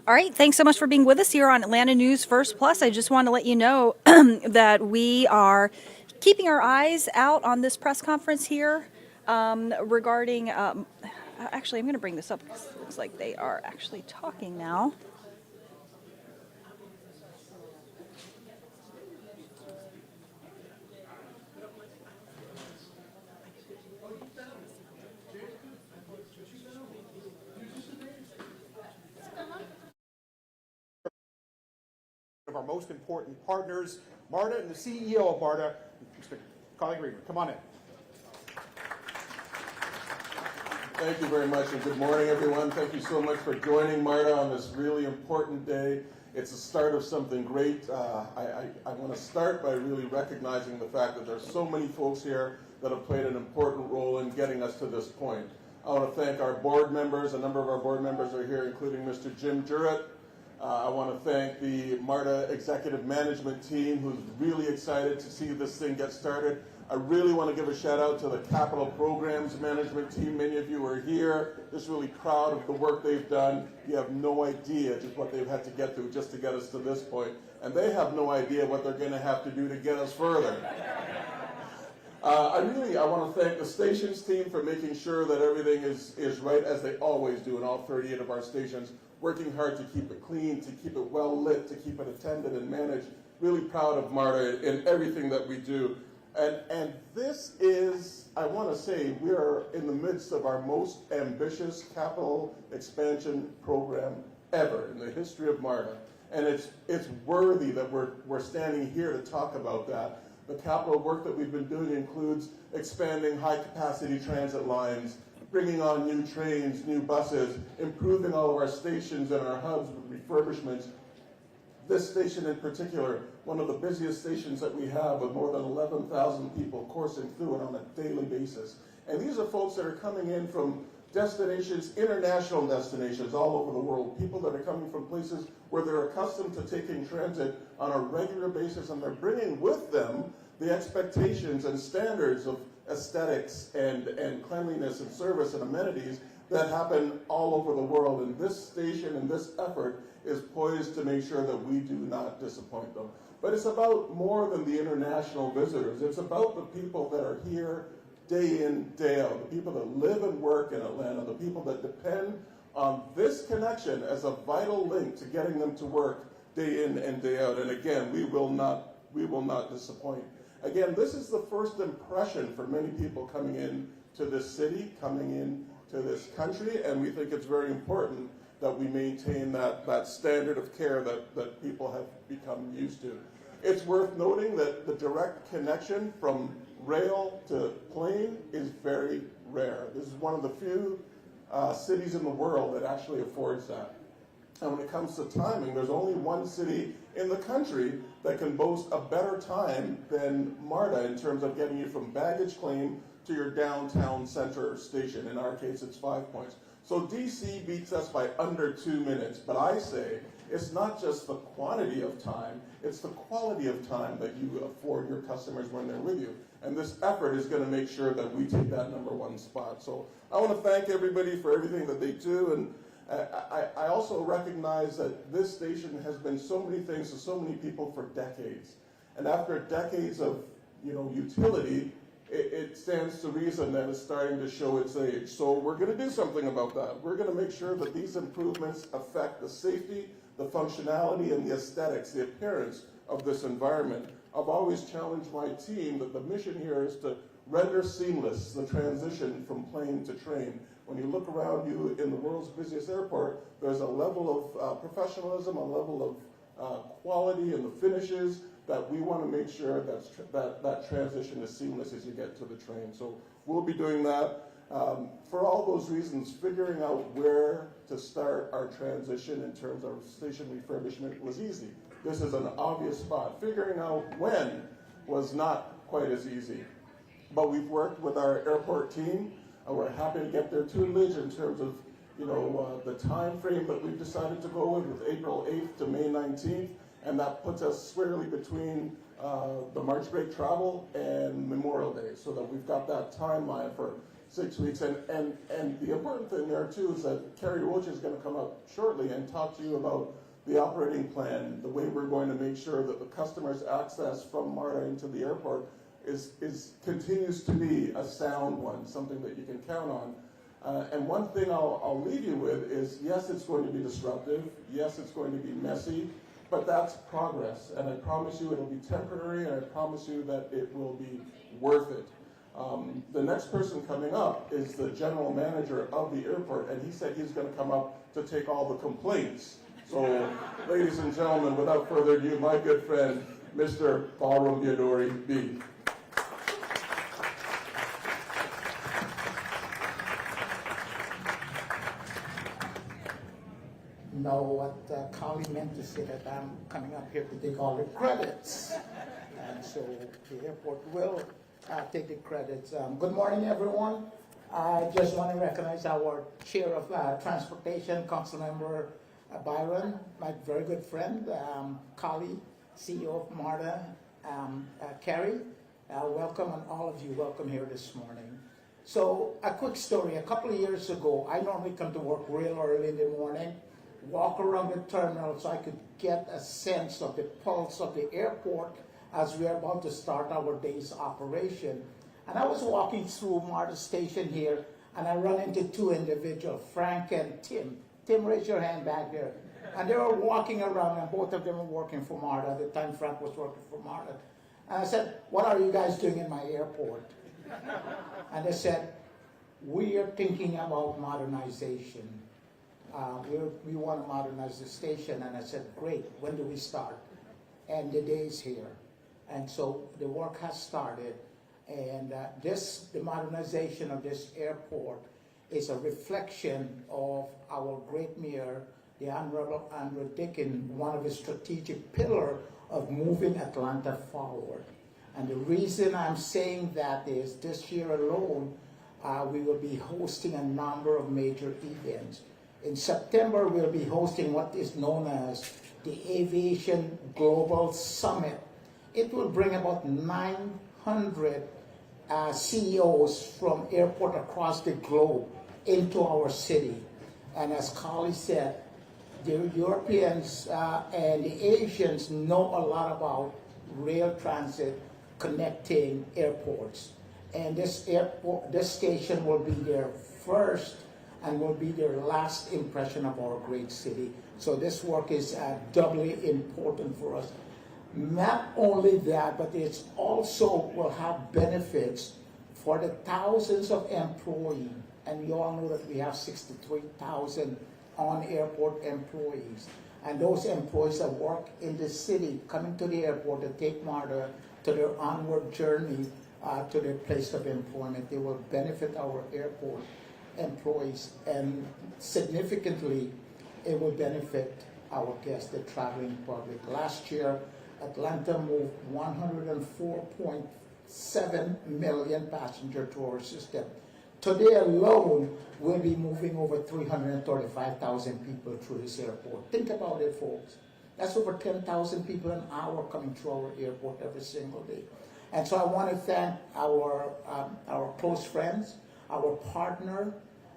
All right, thanks so much for being with us here on Atlanta News First Plus. I just want to let you know that we are keeping our eyes out on this press conference here regarding. Actually, I'm going to bring this up because it looks like they are actually talking now. Of our most important partners, MARTA, and the CEO of MARTA, Mr. Colin Greenwood. Come on in. Thank you very much, and good morning, everyone. Thank you so much for joining MARTA on this really important day. It's the start of something great. I want to start by really recognizing the fact that there's so many folks here that have played an important role in getting us to this point. I want to thank our board members. A number of our board members are here, including Mr. Jim Jurett. I want to thank the MARTA executive management team, who's really excited to see this thing get started. I really want to give a shout out to the capital programs management team. Many of you are here, just really proud of the work they've done. You have no idea just what they've had to get through just to get us to this point. And they have no idea what they're going to have to do to get us further. I want to thank the stations team for making sure that everything is right, as they always do in all 38 of our stations, working hard to keep it clean, to keep it well lit, to keep it attended and managed. Really proud of MARTA in everything that we do. And this is, I want to say, we are in the midst of our most ambitious capital expansion program ever in the history of MARTA. And it's worthy that we're standing here to talk about that. The capital work that we've been doing includes expanding high-capacity transit lines, bringing on new trains, new buses, improving all of our stations and our hubs with refurbishments. This station in particular, one of the busiest stations that we have, with more than 11,000 people coursing through it on a daily basis. And these are folks that are coming in from destinations, international destinations all over the world, people that are coming from places where they're accustomed to taking transit on a regular basis, and they're bringing with them the expectations and standards of aesthetics and cleanliness and service and amenities that happen all over the world. And this station and this effort is poised to make sure that we do not disappoint them. But it's about more than the international visitors. It's about the people that are here day in, day out, the people that live and work in Atlanta, the people that depend on this connection as a vital link to getting them to work day in and day out. And again, we will not disappoint. Again, this is the first impression for many people coming in to this city, coming in to this country, and we think it's very important that we maintain that standard of care that people have become used to. It's worth noting that the direct connection from rail to plane is very rare. This is one of the few cities in the world that actually affords that. And when it comes to timing, there's only one city in the country that can boast a better time than MARTA in terms of getting you from baggage claim to your downtown center station. In our case, it's 5 points. So DC beats us by under 2 minutes, but I say it's not just the quantity of time, it's the quality of time that you afford your customers when they're with you. And this effort is going to make sure that we take that #1 spot. So I want to thank everybody for everything that they do, and I also recognize that this station has been so many things to so many people for decades. And after decades of utility, it stands to reason that it's starting to show its age. So we're going to do something about that. We're going to make sure that these improvements affect the safety, the functionality, and the aesthetics, the appearance of this environment. I've always challenged my team that the mission here is to render seamless the transition from plane to train. When you look around you in the world's busiest airport, there's a level of professionalism, a level of quality in the finishes that we want to make sure that transition is seamless as you get to the train. So we'll be doing that. For all those reasons, figuring out where to start our transition in terms of station refurbishment was easy. This is an obvious spot. Figuring out when was not quite as easy. But we've worked with our airport team, and we're happy to get their tutelage in terms of the time frame that we've decided to go with April 8th to May 19th. And that puts us squarely between the March break travel and Memorial Day, so that we've got that timeline for 6 weeks. And the important thing there too is that Kerry Roach is going to come up shortly and talk to you about the operating plan, the way we're going to make sure that the customer's access from MARTA into the airport continues to be a sound one, something that you can count on. And one thing I'll leave you with is, yes, it's going to be disruptive. Yes, it's going to be messy, but that's progress. And I promise you it'll be temporary, and I promise you that it will be worth it. The next person coming up is the general manager of the airport, and he said he's going to come up to take all the complaints. So, ladies and gentlemen, without further ado, my good friend, Mr. Ballroom Biadori B. Know what Carly meant to say, that I'm coming up here to take all the credits. And so the airport will take the credits. Good morning, everyone. I just want to recognize our Chair of Transportation, Councilmember Byron, my very good friend, Carly, CEO of MARTA, Kerry. Welcome, and all of you, welcome here this morning. So a quick story. A couple of years ago, I normally come to work real early in the morning, walk around the terminal so I could get a sense of the pulse of the airport as we are about to start our day's operation. And I was walking through MARTA station here, and I run into two individuals, Frank and Tim. Tim, raise your hand back there. And they were walking around, and both of them were working for MARTA. At the time, Frank was working for MARTA. And I said, what are you guys doing in my airport? And they said, we are thinking about modernization. We want to modernize the station. And I said, great, when do we start? And the day is here. And so the work has started. And the modernization of this airport is a reflection of our great mayor, the Honorable Andrew Dickin, one of his strategic pillars of moving Atlanta forward. And the reason I'm saying that is this year alone, we will be hosting a number of major events. In September, we'll be hosting what is known as the Aviation Global Summit. It will bring about 900 CEOs from airports across the globe into our city. And as Carly said, the Europeans and the Asians know a lot about rail transit connecting airports. And this station will be their first and will be their last impression of our great city. So this work is doubly important for us. Not only that, but it also will have benefits for the thousands of employees. And you all know that we have 63,000 on-airport employees. And those employees that work in the city, coming to the airport to take MARTA to their onward journey to their place of employment, they will benefit our airport employees. And significantly, it will benefit our guests, the traveling public. Last year, Atlanta moved 104.7 million passengers to our system. Today alone, we'll be moving over 335,000 people through this airport. Think about it, folks. That's over 10,000 people an hour coming through our airport every single day. And so I want to thank our close friends, our partner,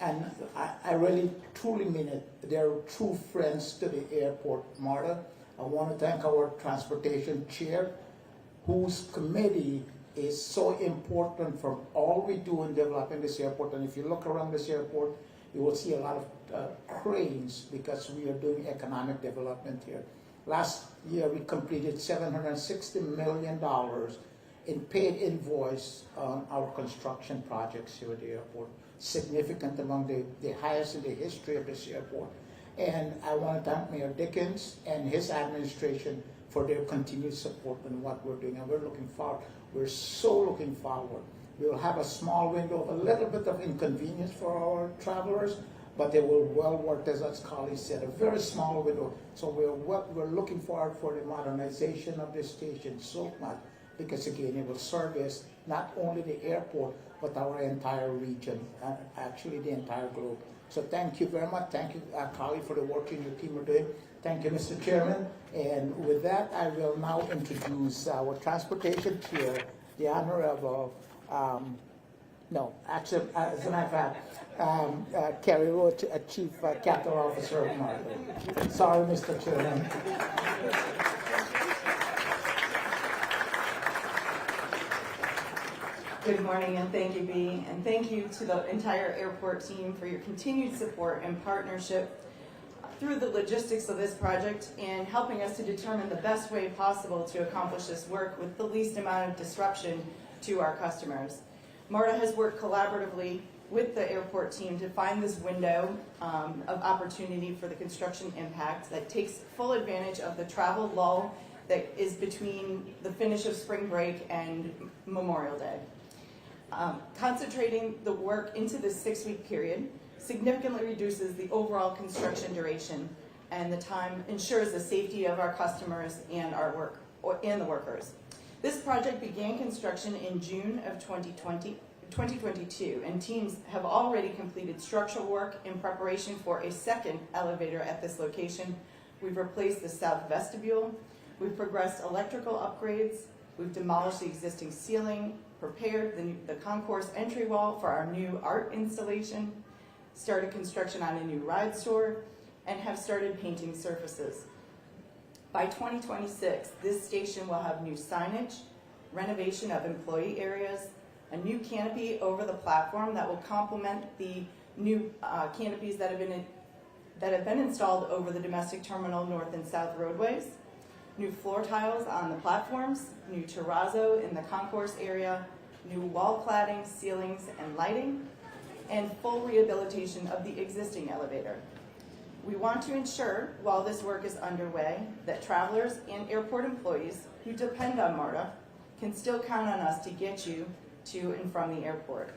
and I really truly mean it. They're true friends to the airport, MARTA. I want to thank our transportation chair, whose committee is so important for all we do in developing this airport. And if you look around this airport, you will see a lot of cranes because we are doing economic development here. Last year, we completed $760 million in paid invoice on our construction projects here at the airport. Significant, among the highest in the history of this airport. And I want to thank Mayor Dickens and his administration for their continued support in what we're doing. And we're looking forward. We're so looking forward. We'll have a small window of a little bit of inconvenience for our travelers, but they will well work, as Carly said, a very small window. So we're looking forward for the modernization of this station so much, because again, it will service not only the airport, but our entire region, and actually the entire globe. So thank you very much. Thank you, Carly, for the work you and your team are doing. Thank you, Mr. Chairman. And with that, I will now introduce our transportation chair, the Honorable No, actually, as a matter of fact, Kerry Roach, Chief Capital Officer of MARTA. Sorry, Mr. Chairman. Good morning, and thank you, Bea, and thank you to the entire airport team for your continued support and partnership through the logistics of this project and helping us to determine the best way possible to accomplish this work with the least amount of disruption to our customers. MARTA has worked collaboratively with the airport team to find this window of opportunity for the construction impact that takes full advantage of the travel lull that is between the finish of spring break and Memorial Day. Concentrating the work into this 6-week period significantly reduces the overall construction duration, and the time ensures the safety of our customers and the workers. This project began construction in June of 2022, and teams have already completed structural work in preparation for a second elevator at this location. We've replaced the south vestibule, we've progressed electrical upgrades, we've demolished the existing ceiling, prepared the concourse entry wall for our new art installation, started construction on a new ride store, and have started painting surfaces. By 2026, this station will have new signage, renovation of employee areas, a new canopy over the platform that will complement the new canopies that have been installed over the domestic terminal north and south roadways, new floor tiles on the platforms, new terrazzo in the concourse area, new wall cladding, ceilings, and lighting, and full rehabilitation of the existing elevator. We want to ensure, while this work is underway, that travelers and airport employees who depend on MARTA can still count on us to get you to and from the airport.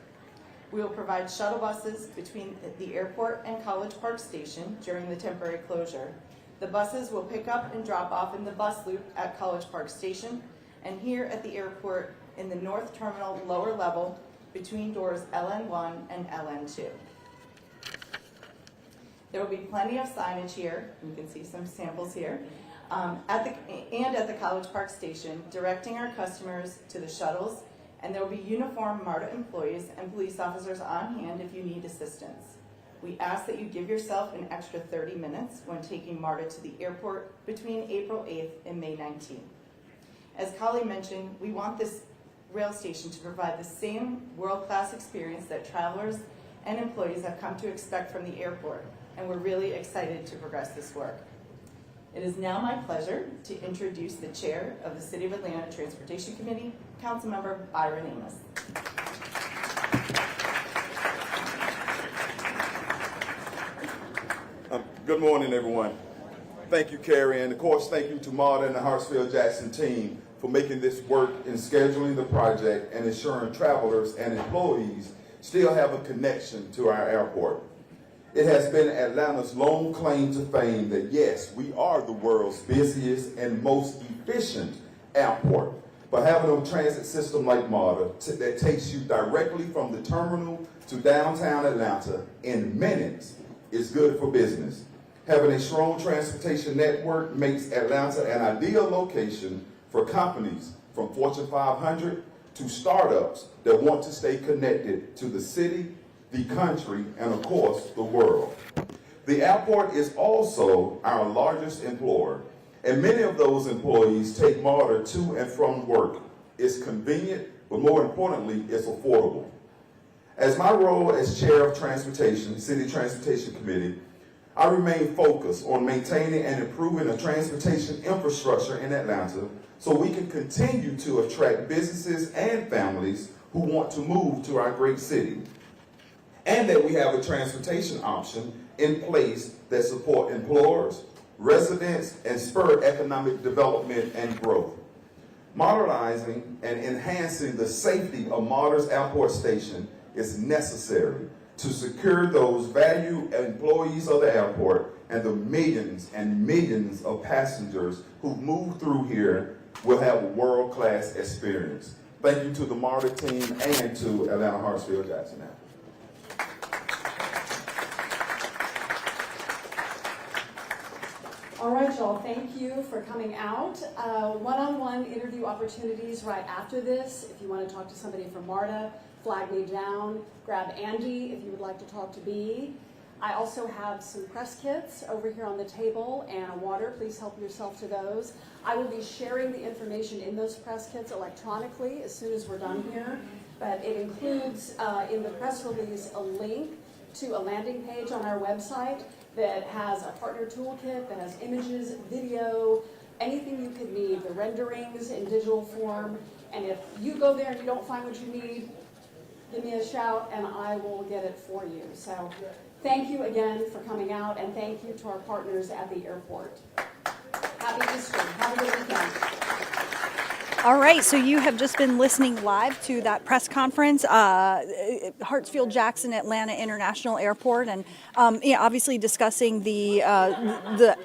We will provide shuttle buses between the airport and College Park Station during the temporary closure. The buses will pick up and drop off in the bus loop at College Park Station and here at the airport in the North Terminal lower level between doors LN1 and LN2. There will be plenty of signage here. You can see some samples here. At the College Park Station, directing our customers to the shuttles, and there will be uniformed MARTA employees and police officers on hand if you need assistance. We ask that you give yourself an extra 30 minutes when taking MARTA to the airport between April 8th and May 19th. As Kali mentioned, we want this rail station to provide the same world-class experience that travelers and employees have come to expect from the airport, and we're really excited to progress this work. It is now my pleasure to introduce the chair of the City of Atlanta Transportation Committee, Councilmember Byron Amos. Good morning, everyone. Thank you, Carrie, and of course, thank you to MARTA and the Hartsfield-Jackson team for making this work in scheduling the project and ensuring travelers and employees still have a connection to our airport. It has been Atlanta's long claim to fame that yes, we are the world's busiest and most efficient airport. But having a transit system like MARTA that takes you directly from the terminal to downtown Atlanta in minutes is good for business. Having a strong transportation network makes Atlanta an ideal location for companies from Fortune 500 to startups that want to stay connected to the city, the country, and of course, the world. The airport is also our largest employer, and many of those employees take MARTA to and from work. It's convenient, but more importantly, it's affordable. As my role as chair of transportation, City Transportation Committee, I remain focused on maintaining and improving the transportation infrastructure in Atlanta so we can continue to attract businesses and families who want to move to our great city, and that we have a transportation option in place that support employers, residents, and spur economic development and growth. Modernizing and enhancing the safety of MARTA's airport station is necessary to secure those valued employees of the airport and the millions and millions of passengers who move through here will have a world-class experience. Thank you to the MARTA team and to Atlanta Hartsfield-Jackson. All right, y'all, thank you for coming out. One-on-one interview opportunities right after this. If you want to talk to somebody from MARTA, flag me down. Grab Andy if you would like to talk to Bee. I also have some press kits over here on the table and a water. Please help yourself to those. I will be sharing the information in those press kits electronically as soon as we're done here. But it includes in the press release a link to a landing page on our website that has a partner toolkit, that has images, video, anything you could need, the renderings in digital form. And if you go there and you don't find what you need, give me a shout and I will get it for you. So thank you again for coming out, and thank you to our partners at the airport. Happy Easter. Have a good weekend. All right, so you have just been listening live to that press conference, Hartsfield-Jackson Atlanta International Airport, and obviously discussing the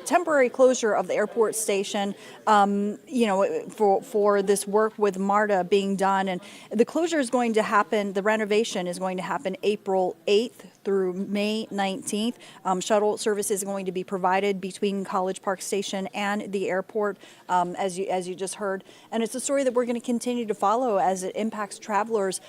temporary closure of the airport station, for this work with MARTA being done. And the closure is going to happen, the renovation is going to happen April 8th through May 19th. Shuttle service is going to be provided between College Park Station and the airport, as you just heard. And it's a story that we're going to continue to follow as it impacts travelers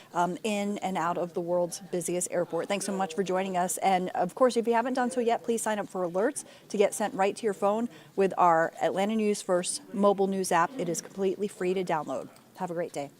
in and out of the world's busiest airport. Thanks so much for joining us. And of course, if you haven't done so yet, please sign up for alerts to get sent right to your phone with our Atlanta News First mobile news app. It is completely free to download. Have a great day.